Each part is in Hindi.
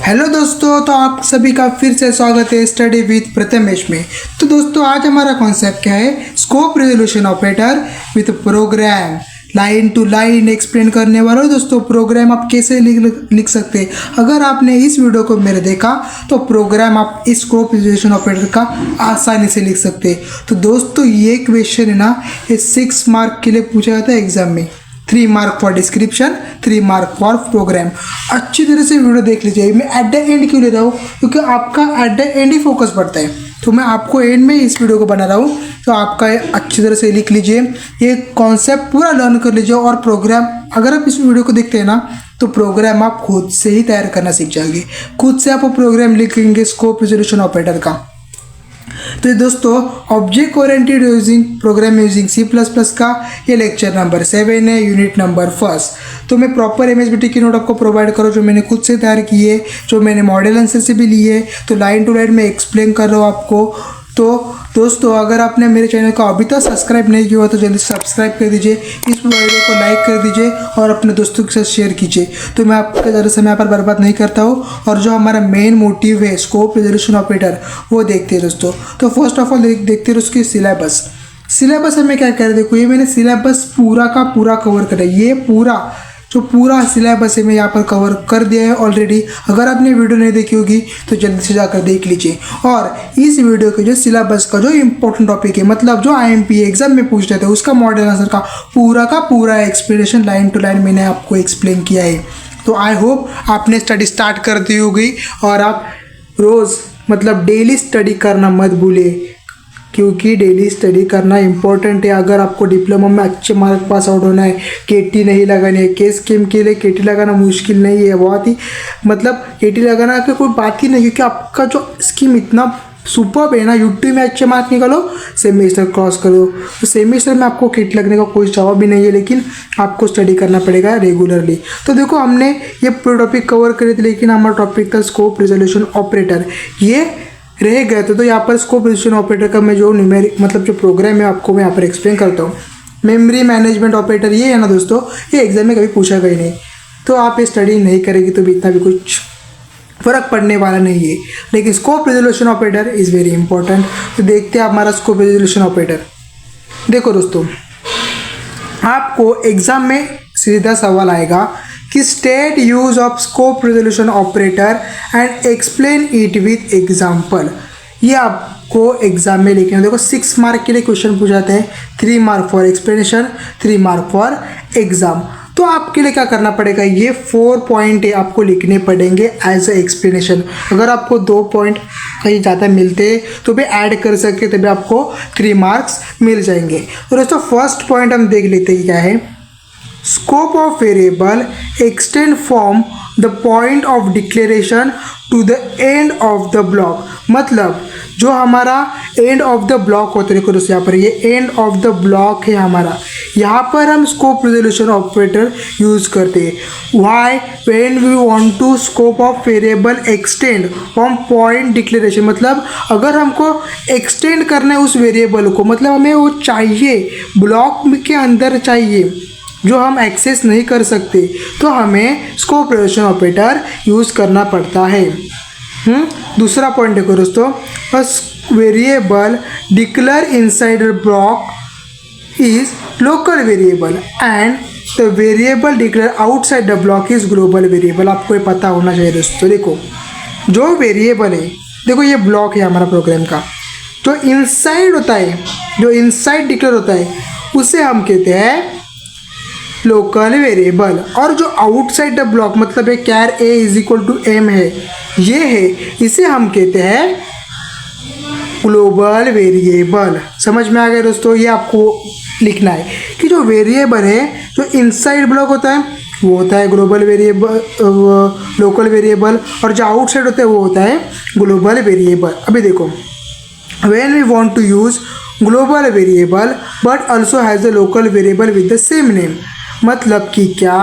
हेलो दोस्तों, तो आप सभी का फिर से स्वागत है स्टडी विद प्रथमेश में। तो दोस्तों आज हमारा कॉन्सेप्ट क्या है, scope resolution operator with program. Line to line explain करने वाला हूँ दोस्तों। प्रोग्राम आप कैसे लिख सकते हैं, अगर आपने इस वीडियो को मेरे देखा तो प्रोग्राम आप इस स्कोप रेजोल्यूशन ऑपरेटर का आसानी से लिख सकते हैं। तो दोस्तों ये क्वेश्चन है ना, ये 6 मार्क के लिए पूछा जाता है एग्जाम में। 3 mark for description, 3 mark for program. अच्छी तरह से वीडियो देख लीजिए। मैं एट द एंड क्यों ले रहा हूँ, क्योंकि आपका at the and he focus पड़ता है। तो मैं आपको एंड में इस वीडियो को बना रहा हूँ, तो आपका अच्छी तरह से लिख लीजिए, ये कॉन्सेप्ट पूरा लर्न कर लीजिए। और प्रोग्राम अगर आप इस वीडियो को देखते हैं ना, तो प्रोग्राम आप खुद से ही तैयार करना सीख जाएंगे। खुद से आप प्रोग्राम लिखेंगे स्कोप रेजोल्यूशन ऑपरेटर का। तो दोस्तों object oriented using program using C++ का ये लेक्चर नंबर 7 है, यूनिट नंबर 1। तो मैं प्रॉपर एमएसबीटी की नोट आपको प्रोवाइड करूँ, जो मैंने खुद से तैयार की है, जो मैंने मॉडल आंसर से भी ली है। तो लाइन टू लाइन में एक्सप्लेन कर रहा हूँ आपको। तो दोस्तों अगर आपने मेरे चैनल को अभी तक सब्सक्राइब नहीं किया हो तो जल्दी सब्सक्राइब कर दीजिए, इस वीडियो को लाइक कर दीजिए और अपने दोस्तों के साथ शेयर कीजिए। तो मैं आपका ज़्यादा समय यहाँ पर बर्बाद नहीं करता हूँ, और जो हमारा मेन मोटिव है स्कोप रेजोल्यूशन ऑपरेटर, वो देखते हैं दोस्तों। तो फर्स्ट ऑफ ऑल देखते हैं उसकी सिलेबस। सिलेबस हमें क्या कह रहे, देखो ये मैंने सिलेबस पूरा का पूरा कवर करा है। ये पूरा जो पूरा सिलेबस है मैं यहाँ पर कवर कर दिया है ऑलरेडी। अगर आपने वीडियो नहीं देखी होगी तो जल्दी से जाकर देख लीजिए। और इस वीडियो के जो सिलेबस का जो इंपॉर्टेंट टॉपिक है, मतलब जो IMP एग्जाम में पूछ रहे थे, उसका मॉडल आंसर का पूरा एक्सप्लेनेशन लाइन टू लाइन मैंने आपको एक्सप्लेन किया है। तो आई होप आपने स्टडी स्टार्ट कर दी होगी, और आप रोज़ मतलब डेली स्टडी करना मत भूलिए, क्योंकि डेली स्टडी करना इम्पोर्टेंट है। अगर आपको डिप्लोमा में अच्छे मार्क पास आउट होना है, KT नहीं लगानी है। के स्कीम के लिए KT लगाना मुश्किल नहीं है, बहुत ही मतलब KT लगाना की कोई बात ही नहीं, क्योंकि आपका जो स्कीम इतना सुपर्ब है ना। UT में अच्छे मार्क निकालो, सेमेस्टर क्रॉस करो, तो सेमेस्टर में आपको KT लगने का कोई जवाब भी नहीं है, लेकिन आपको स्टडी करना पड़ेगा रेगुलरली। तो देखो हमने ये पूरे टॉपिक कवर करे थे, लेकिन हमारा टॉपिक था स्कोप रेजोल्यूशन ऑपरेटर, ये रह गए थे। तो यहाँ पर स्कोप रेजोल्यूशन ऑपरेटर का मैं जो न्यूमेरिक मतलब जो प्रोग्राम है आपको मैं यहाँ पर एक्सप्लेन करता हूँ। मेमोरी मैनेजमेंट ऑपरेटर ये है ना दोस्तों, ये एग्जाम में कभी पूछा गया नहीं। तो आप ये स्टडी नहीं करेगी तो भी इतना भी कुछ फ़र्क पड़ने वाला नहीं है, लेकिन scope resolution operator is very important. तो देखते हैं हमारा स्कोप रेजोल्यूशन ऑपरेटर। देखो दोस्तों, आपको एग्जाम में सीधा सवाल आएगा कि state use of scope resolution operator and explain it with example. ये आपको एग्जाम में लिखना है। देखो 6 मार्क के लिए क्वेश्चन पूछ जाते हैं, 3 mark for explanation, 3 mark for exam. तो आपके लिए क्या करना पड़ेगा, ये 4 पॉइंट आपको लिखने पड़ेंगे एज ए एक्सप्लेनेशन। अगर आपको 2 पॉइंट कहीं ज़्यादा मिलते तो भी ऐड कर सकते, तभी आपको 3 मार्क्स मिल जाएंगे। तो दोस्तों फर्स्ट पॉइंट हम देख लेते हैं क्या है। Scope of variable extend from the point of declaration to the end of the block। मतलब जो हमारा एंड ऑफ द ब्लॉक होता है, देखो दोस्तों यहाँ पर ये एंड ऑफ द ब्लॉक है हमारा, यहाँ पर हम स्कोप रेजोल्यूशन ऑपरेटर यूज करते हैं। Why when we want to scope of variable extend from point declaration, मतलब अगर हमको एक्सटेंड करना है उस वेरिएबल को, मतलब हमें वो चाहिए ब्लॉक के अंदर चाहिए जो हम एक्सेस नहीं कर सकते, तो हमें स्कोप रेजोल्यूशन ऑपरेटर यूज़ करना पड़ता है। दूसरा पॉइंट देखो दोस्तों, variable declare inside block is local variable and the variable declare outside the block is global variable. आपको ये पता होना चाहिए दोस्तों। देखो जो वेरिएबल है, देखो ये ब्लॉक है हमारा प्रोग्राम का, जो इनसाइड होता है, जो इनसाइड डिक्लेयर होता है, उसे हम कहते हैं लोकल वेरिएबल। और जो आउटसाइड द ब्लॉक मतलब है कैर A = M है, ये है, इसे हम कहते हैं ग्लोबल वेरिएबल। समझ में आ गया दोस्तों। ये आपको लिखना है कि जो वेरिएबल है जो इनसाइड ब्लॉक होता है वो होता है ग्लोबल वेरिएबल, लोकल वेरिएबल, और जो आउटसाइड होता है वो होता है ग्लोबल वेरिएबल। अभी देखो, when we want to use global variable but also has the local variable with the same name, मतलब कि क्या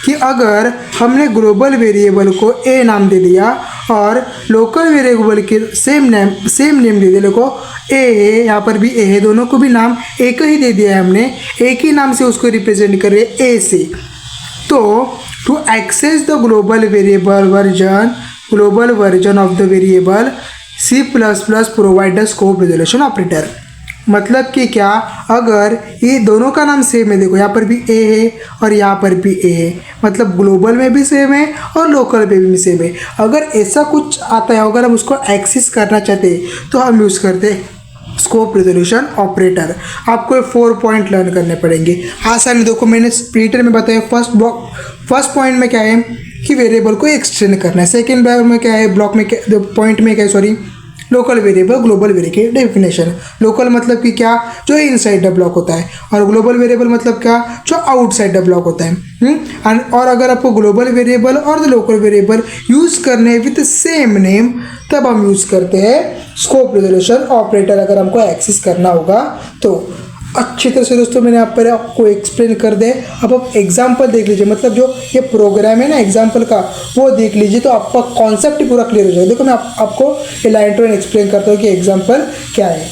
कि अगर हमने ग्लोबल वेरिएबल को A नाम दे दिया और लोकल वेरिएबल के सेम नेम दे दिया, देखो A है, यहाँ पर भी A है, दोनों को भी नाम एक ही दे दिया है हमने, एक ही नाम से उसको रिप्रेजेंट कर रहे हैं A से। तो to access the global variable version global version of the variable C plus plus provide the scope resolution operator. मतलब कि क्या, अगर ये दोनों का नाम सेम है, देखो यहाँ पर भी ए है और यहाँ पर भी ए है, मतलब ग्लोबल में भी सेम है और लोकल में भी सेम है। अगर ऐसा कुछ आता है, अगर हम उसको एक्सेस करना चाहते हैं तो हम यूज़ करते हैं स्कोप रिजोल्यूशन ऑपरेटर। आपको ये 4 पॉइंट लर्न करने पड़ेंगे आसानी। देखो मैंने स्प्लिटर में बताया, फर्स्ट पॉइंट में क्या है कि वेरिएबल को एक्सटेंड करना है। सेकेंड में क्या है, ब्लॉक में क्या, पॉइंट में क्या है, sorry, local variable global variable की डेफिनेशन। लोकल मतलब कि क्या, जो इनसाइड द ब्लॉक होता है, और ग्लोबल वेरिएबल मतलब क्या, जो आउटसाइड द ब्लॉक होता है। और अगर आपको ग्लोबल वेरिएबल और द लोकल वेरिएबल यूज़ करने विद सेम नेम, तब हम यूज़ करते हैं स्कोप रिजोल्यूशन ऑपरेटर, अगर हमको एक्सेस करना होगा तो। अच्छी तरह से दोस्तों मैंने यहाँ पर आपको एक्सप्लेन कर दे। अब आप एग्जाम्पल देख लीजिए, मतलब जो ये प्रोग्राम है ना एग्जाम्पल का, वो देख लीजिए तो आपका कॉन्सेप्ट पूरा क्लियर हो जाएगा। देखो मैं आपको ये लाइन टू लाइन एक्सप्लेन करता हूँ कि एग्जाम्पल क्या है।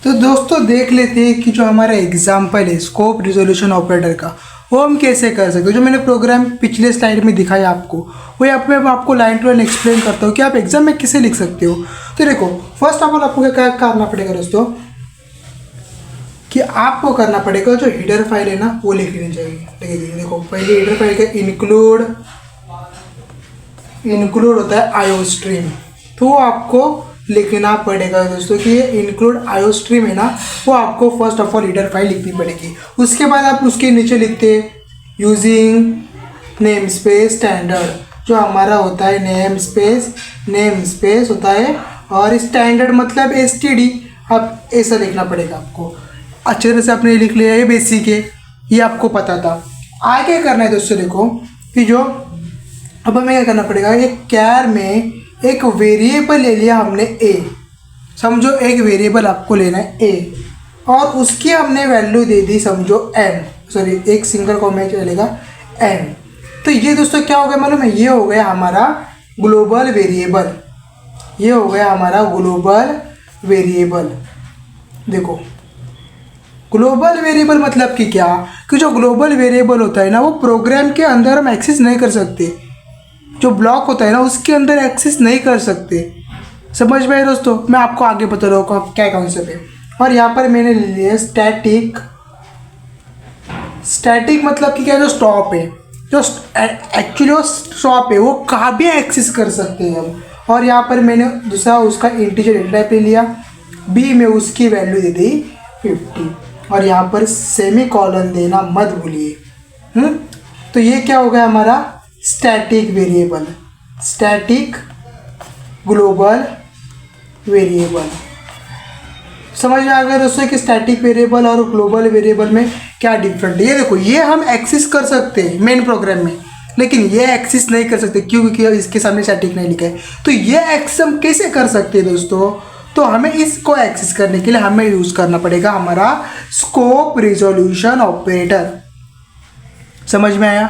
तो दोस्तों देख लेते हैं कि जो हमारा एग्जाम्पल है स्कोप रिजोल्यूशन ऑपरेटर का, वो हम कैसे कर सकते हैं। जो मैंने प्रोग्राम पिछले स्लाइड में दिखाया आपको, वो यहाँ पे मैं आपको लाइन टू लाइन एक्सप्लेन करता हूँ कि आप एग्जाम में कैसे लिख सकते हो। तो देखो फर्स्ट ऑफ ऑल आपको क्या करना पड़ेगा दोस्तों, कि आपको करना पड़ेगा जो हीडर फाइल है ना वो लिख लेनी चाहिए। देखो पहले हीडर फाइल का इंक्लूड होता है आईओ स्ट्रीम, तो वो आपको लिखना पड़ेगा दोस्तों कि ये इंक्लूड आईओ स्ट्रीम है ना, वो आपको first of all header file लिखनी पड़ेगी। उसके बाद आप उसके नीचे लिखते यूजिंग नेम स्पेस स्टैंडर्ड, जो हमारा होता है नेम स्पेस होता है, और स्टैंडर्ड मतलब एसटीडी, आप ऐसा लिखना पड़ेगा आपको। अच्छे तरह से आपने लिख लिया, ये बेसिक है, ये आपको पता था। आगे करना है दोस्तों, देखो कि जो अब हमें क्या करना पड़ेगा, एक कैर में एक वेरिएबल ले लिया हमने ए, समझो एक वेरिएबल आपको लेना है ए, और उसकी हमने वैल्यू दे दी समझो एन, सॉरी एक सिंगल कॉमेंट चलेगा एन। तो ये दोस्तों क्या हो गया मालूम है, ये हो गया हमारा ग्लोबल वेरिएबल, ये हो गया हमारा ग्लोबल वेरिएबल। देखो ग्लोबल वेरिएबल मतलब कि क्या, कि जो ग्लोबल वेरिएबल होता है ना, वो प्रोग्राम के अंदर हम एक्सेस नहीं कर सकते, जो ब्लॉक होता है ना उसके अंदर एक्सेस नहीं कर सकते। समझ में आए दोस्तों, मैं आपको आगे बता रहा हूँ क्या कॉन्सेप्ट है। और यहाँ पर मैंने ले लिया स्टैटिक मतलब कि क्या, जो स्टॉप है, जो एक्चुअली जो स्टॉप है वो कहाँ भी एक्सेस कर सकते हैं हम। और यहाँ पर मैंने दूसरा उसका इंटीजर डेटा टाइप ले लिया, बी में उसकी वैल्यू दे दी 50, और यहाँ पर सेमी कॉलन देना मत भूलिए। तो ये क्या हो गया हमारा static variable, static global variable. समझ में आ गया दोस्तों कि स्टैटिक वेरिएबल और ग्लोबल वेरिएबल में क्या डिफरेंट है। ये देखो, ये हम एक्सेस कर सकते हैं मेन प्रोग्राम में, लेकिन ये एक्सेस नहीं कर सकते, क्योंकि इसके सामने स्टैटिक नहीं लिखा है। तो ये एक्सेस हम कैसे कर सकते हैं दोस्तों, तो हमें इसको एक्सेस करने के लिए हमें यूज़ करना पड़ेगा हमारा स्कोप रिजोल्यूशन ऑपरेटर। समझ में आया।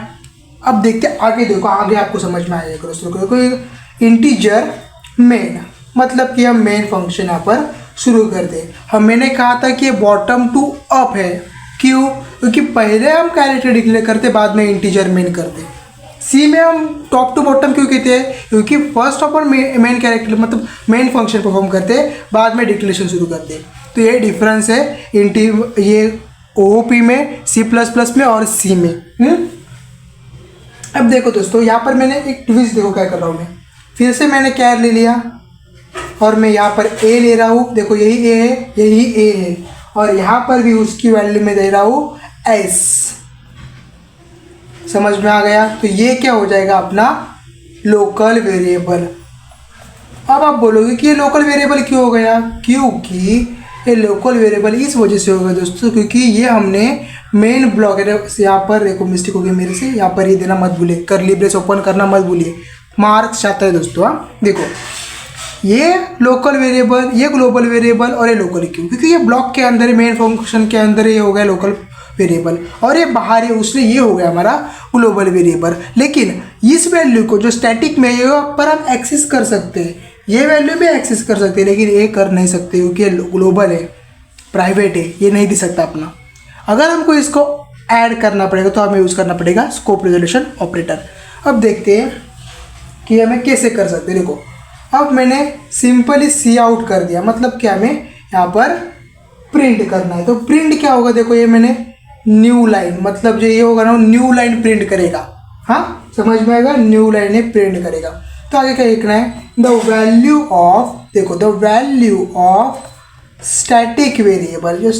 अब देखते हैं आगे, देखो आगे आपको समझ में आएगा दोस्तों। देखो इंटीजर मेन मतलब कि हम मेन फंक्शन यहाँ पर शुरू कर दें। हम मैंने कहा था कि ये बॉटम टू अप है, क्यों, क्योंकि पहले हम कैरेक्टर डिक्लेयर करते बाद में इंटीजर मेन करते। सी में हम टॉप टू बॉटम क्यों कहते हैं, क्योंकि first of all main character मतलब मेन फंक्शन परफॉर्म करते बाद में डिक्लेरेशन शुरू करते। तो ये डिफरेंस है ये ओओपी में, C++ में और सी में। अब देखो दोस्तों, यहाँ पर मैंने एक ट्विस्ट, देखो क्या कर रहा हूँ मैं, फिर से मैंने कैर ले लिया और मैं यहाँ पर ए ले रहा हूँ। देखो यही ए है, यही ए है, और यहाँ पर भी उसकी वैल्यू में दे रहा हूँ एस। समझ में आ गया। तो ये क्या हो जाएगा अपना लोकल वेरिएबल। अब आप बोलोगे कि ये लोकल वेरिएबल क्यों हो गया, क्योंकि ये लोकल वेरिएबल इस वजह से होगा दोस्तों, क्योंकि ये हमने मेन ब्लॉक है। यहाँ पर देखो मिस्टेक हो गई मेरे से, यहाँ पर ये देना मत भूलिए, कर्ली ब्रेस ओपन करना मत भूलिए, मार्क्स आता है दोस्तों। हाँ देखो, ये लोकल वेरिएबल, ये ग्लोबल वेरिएबल और ये लोकल क्यों, क्योंकि ये ब्लॉक के अंदर मेन फंक्शन के अंदर ये हो गया लोकल वेरिएबल, और ये बाहर है उसलिए ये हो गया हमारा ग्लोबल वेरिएबल। लेकिन इस वैल्यू को जो स्टैटिक में है पर हम एक्सेस कर सकते हैं, ये वैल्यू भी एक्सेस कर सकते हैं, लेकिन ये कर नहीं सकते क्योंकि ये ग्लोबल है, प्राइवेट है, ये नहीं दे सकता अपना। अगर हमको इसको ऐड करना पड़ेगा, तो हमें यूज़ करना पड़ेगा स्कोप रेजोल्यूशन ऑपरेटर। अब देखते हैं कि हमें कैसे कर सकते हैं। देखो अब मैंने सिंपली सी आउट कर दिया, मतलब कि हमें यहाँ पर प्रिंट करना है। तो प्रिंट क्या होगा, देखो ये मैंने न्यू लाइन, मतलब जो ये होगा ना न्यू लाइन प्रिंट करेगा। हाँ समझ में आएगा, न्यू लाइन ये प्रिंट करेगा। तो आगे क्या लिखना है, द वैल्यू ऑफ, देखो the value of static variable, जो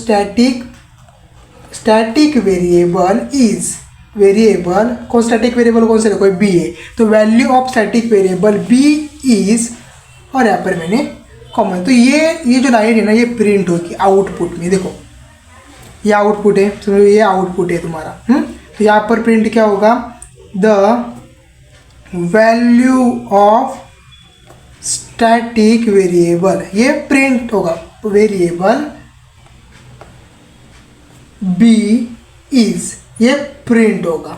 स्टैटिक वेरिएबल इज, वेरिएबल कौन, स्टैटिक वेरिएबल कौन सा, देखो बी है, तो value of static variable b is, और यहाँ पर मैंने कॉमन, तो ये जो लाइन है ना ये प्रिंट होगी आउटपुट में। देखो ये आउटपुट है, समझो ये आउटपुट है तुम्हारा। तो यहाँ पर प्रिंट क्या होगा, the value of static variable, ये प्रिंट होगा, वेरिएबल बी इज, ये प्रिंट होगा।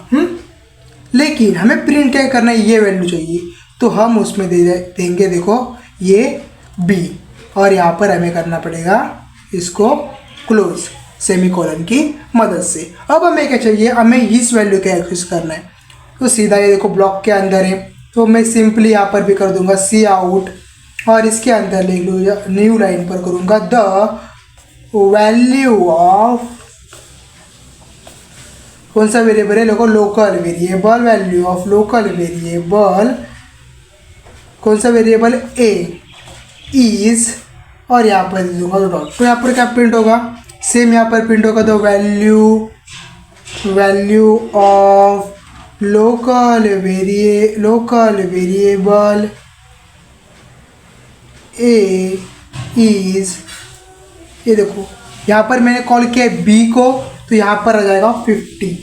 लेकिन हमें प्रिंट क्या करना है, ये वैल्यू चाहिए, तो हम उसमें देंगे देखो ये बी, और यहाँ पर हमें करना पड़ेगा इसको क्लोज सेमीकोलन की मदद से। अब हमें क्या चाहिए, हमें इस वैल्यू का एक्सेस करना है। तो सीधा ये देखो ब्लॉक के अंदर है, तो मैं सिंपली यहाँ पर भी कर दूंगा सी आउट, और इसके अंदर लिख लूँगा न्यू लाइन पर करूँगा द वैल्यू ऑफ, कौन सा वेरिएबल है, देखो local variable, value of local variable, कौन सा वेरिएबल ए इज, और यहाँ पर दे दूंगा डॉट। तो यहाँ पर क्या प्रिंट होगा, सेम यहाँ पर प्रिंट होगा the value of local variable A is, ये देखो यहाँ पर मैंने कॉल किया बी को, तो यहाँ पर आ जाएगा 50।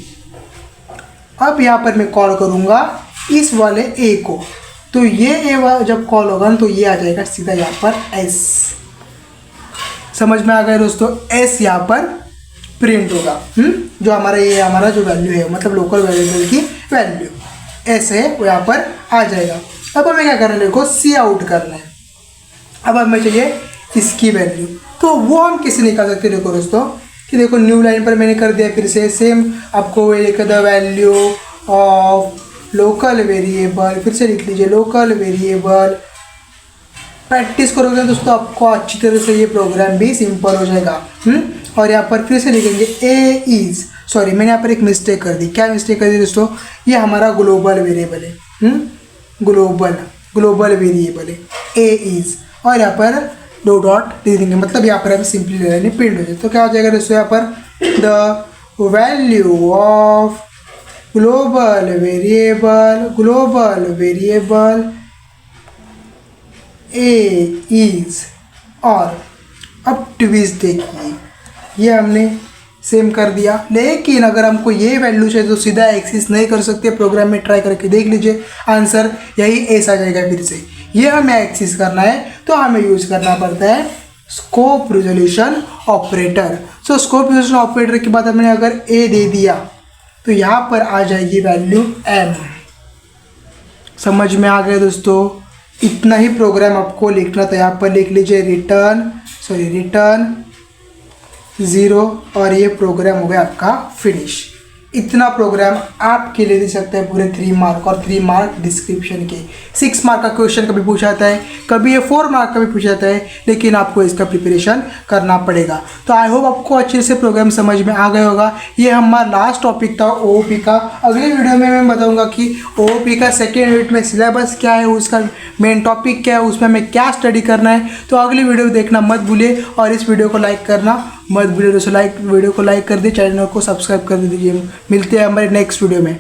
अब यहाँ पर मैं कॉल करूँगा इस वाले ए को, तो ये ए जब कॉल होगा ना तो ये आ जाएगा सीधा यहाँ पर एस। समझ में आ गया दोस्तों, एस यहाँ पर प्रिंट होगा। जो हमारा ये हमारा जो वैल्यू है, मतलब लोकल वेरिएबल की वैल्यू एस है, वो यहाँ पर आ जाएगा। अब हमें क्या करना है, देखो सी आउट करना है। अब हमें चाहिए इसकी वैल्यू, तो वो हम कैसे निकाल सकते हैं, देखो दोस्तों कि देखो न्यू लाइन पर मैंने कर दिया, फिर से सेम आपको लिखा the value of local variable, फिर से लिख लीजिए लोकल वेरिएबल। प्रैक्टिस करोगे दोस्तों आपको अच्छी तरह से ये प्रोग्राम भी सिंपल हो जाएगा। और यहाँ पर फिर से लिखेंगे ए इज, सॉरी मैंने यहाँ पर एक मिस्टेक कर दी। क्या मिस्टेक कर दी दोस्तों, ये हमारा ग्लोबल वेरिएबल है, ग्लोबल वेरिएबल है ए इज, और यहाँ पर दो डॉट दे देंगे, मतलब यहाँ पर हम सिंपली ले लेंगे प्रिंट हो जाए। तो क्या हो जाएगा दोस्तों, यहाँ पर the value of global variable A is, और अब ट्विस्ट देखिए ये हमने सेम कर दिया। लेकिन अगर हमको ये वैल्यू चाहिए तो सीधा एक्सेस नहीं कर सकते, प्रोग्राम में ट्राई करके देख लीजिए, आंसर यही एस आ जाएगा। फिर से ये हमें एक्सेस करना है तो हमें यूज करना पड़ता है स्कोप रिजोल्यूशन ऑपरेटर। सो स्कोप रिजोल्यूशन ऑपरेटर के बाद हमने अगर ए दे दिया तो यहाँ पर आ जाएगी वैल्यू एम। समझ में आ गया दोस्तों, इतना ही प्रोग्राम आपको लिखना था। यहाँ पर लिख लीजिए रिटर्न 0, और ये प्रोग्राम हो गया आपका फिनिश। इतना प्रोग्राम आपके लिए दे सकता है पूरे 3 मार्क, और 3 मार्क डिस्क्रिप्शन के। 6 मार्क का क्वेश्चन कभी पूछा जाता है, कभी ये 4 मार्क का भी पूछा जाता है, लेकिन आपको इसका प्रिपरेशन करना पड़ेगा। तो आई होप आपको अच्छे से प्रोग्राम समझ में आ गया होगा। ये हमारा लास्ट टॉपिक था ओओपी का। अगले वीडियो में मैं बताऊँगा कि ओओपी का सेकेंड यूनिट में सिलेबस क्या है, उसका मेन टॉपिक क्या है, उसमें हमें क्या स्टडी करना है। तो अगली वीडियो देखना मत भूलिए, और इस वीडियो को लाइक करना मत भूलिए दोस्तों। वीडियो को लाइक कर दीजिए, चैनल को सब्सक्राइब कर दीजिए। मिलते हैं हमारे नेक्स्ट वीडियो में।